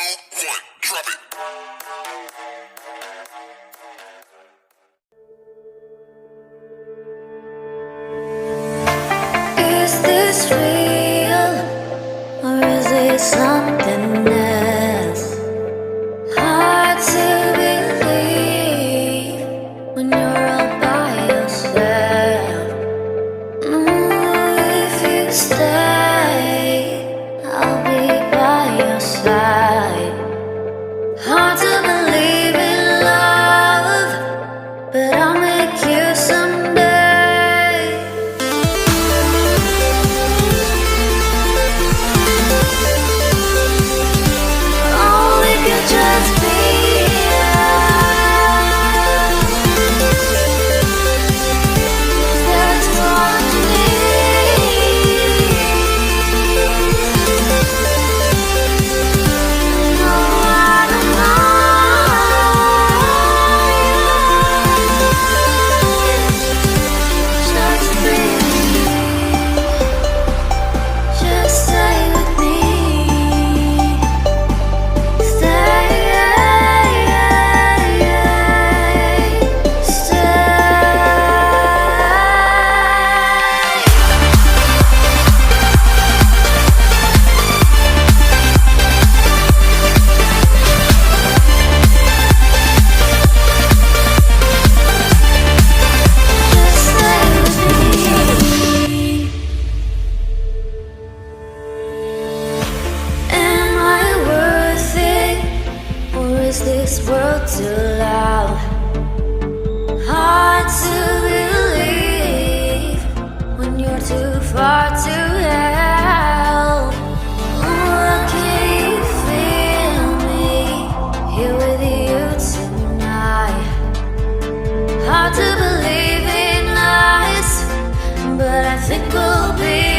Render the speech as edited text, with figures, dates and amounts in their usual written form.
one, drop it. Is this real, or is it something else? Hard to believe when you're all by yourself. If you stay, I'll be by your side. Hard to believe in love, but I'll make you someday. Oh, we could just be us. That's what you need. No, I don't mind. Just breathe. Just stay with me. Stay. Just stay with me. Am I worth it, or is this world too loud? Hard to believe when you're too far to help. Oh, can you feel me here with you tonight? Hard to believe in us, but I think we'll be